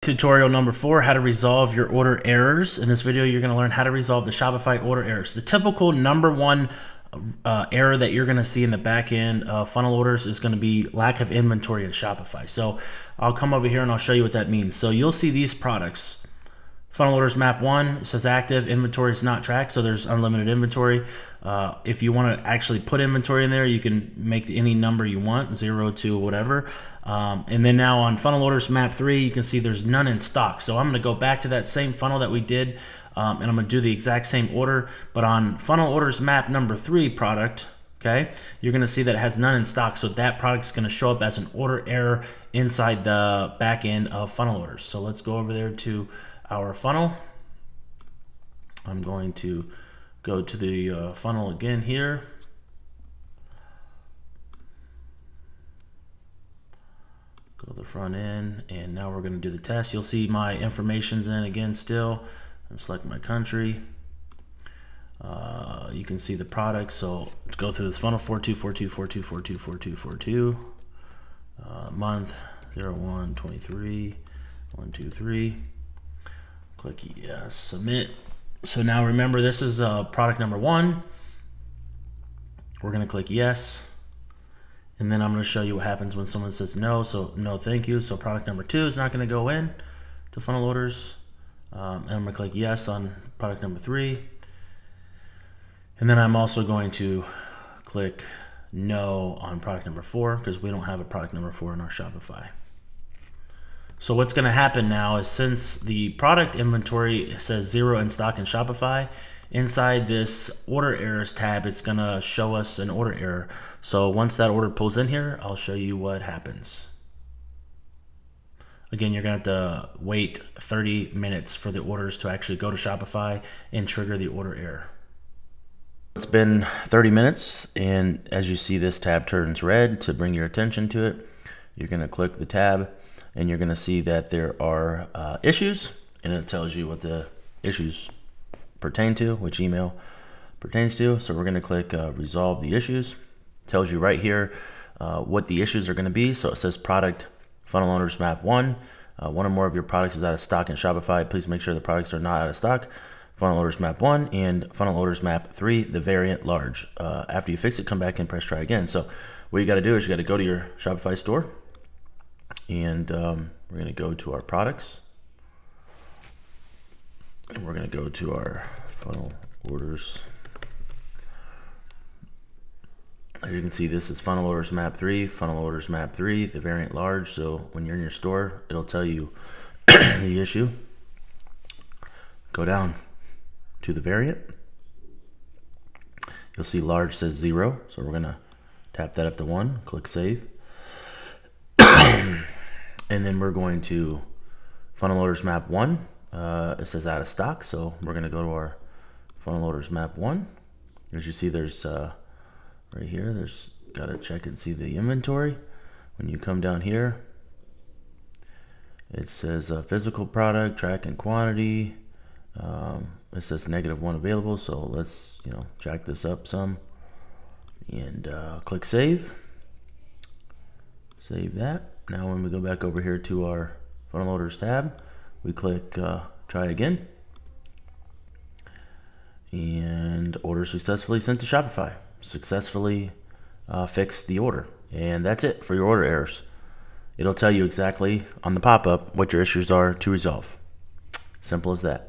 tutorial number 4, how to resolve your order errors. In this video, you're going to learn how to resolve the Shopify order errors. The typical number one error that you're going to see in the back end of funnel orders is going to be lack of inventory in Shopify. So I'll come over here and I'll show you what that means. So you'll see these products. Funnel orders map 1, it says active, inventory is not tracked, so there's unlimited inventory. If you want to actually put inventory in there, you can make any number you want, 0 to whatever. And then now on funnel orders map 3, you can see there's none in stock. So I'm going to go back to that same funnel that we did, and I'm going to do the exact same order. But on funnel orders map number 3 product, okay, you're going to see that it has none in stock. So that product's going to show up as an order error inside the back end of funnel orders. So let's go over there to our funnel. I'm going to go to the funnel again here. Go to the front end, and now we're going to do the test. You'll see my information's in again still. I'm select my country. You can see the product. So go through this funnel 424242424242. Month 01/23 123. Click yes, submit. So now remember, this is product number 1. We're going to click yes. And then I'm going to show you what happens when someone says no. So no, thank you. So product number 2 is not going to go in to funnel orders. And I'm going to click yes on product number 3. And then I'm also going to click no on product number 4 because we don't have a product number 4 in our Shopify. So what's going to happen now is, since the product inventory says 0 in stock in Shopify, inside this order errors tab, it's going to show us an order error. So once that order pulls in here, I'll show you what happens. Again, you're going to have to wait 30 minutes for the orders to actually go to Shopify and trigger the order error. It's been 30 minutes, and as you see, this tab turns red. To bring your attention to it, you're going to click the tab, and you're going to see that there are issues, and it tells you what the issues pertain to, which email pertains to. So we're going to click resolve the issues. It tells you right here what the issues are going to be. So it says product funnel orders map 1. One or more of your products is out of stock in Shopify. Please make sure the products are not out of stock. Funnel orders map 1 and funnel orders map 3, the variant large. After you fix it, come back and press try again. So what you got to do is you got to go to your Shopify store, and we're going to go to our products, and we're going to go to our funnel orders. As you can see, this is funnel orders map 3, funnel orders map 3, the variant large. So when you're in your store, it'll tell you the issue. Go down to the variant. You'll see large says 0. So we're going to tap that up to 1, click save. And then we're going to funnel orders map 1. It says out of stock, so we're going to go to our funnel orders map 1. As you see, there's right here, there's got to check and see the inventory. When you come down here, it says physical product, track and quantity. It says -1 available, so let's jack this up some, and click save. Save that. Now when we go back over here to our funnel orders tab, we click try again, and order successfully sent to Shopify. Successfully fixed the order, and that's it for your order errors. It'll tell you exactly on the pop-up what your issues are to resolve. Simple as that.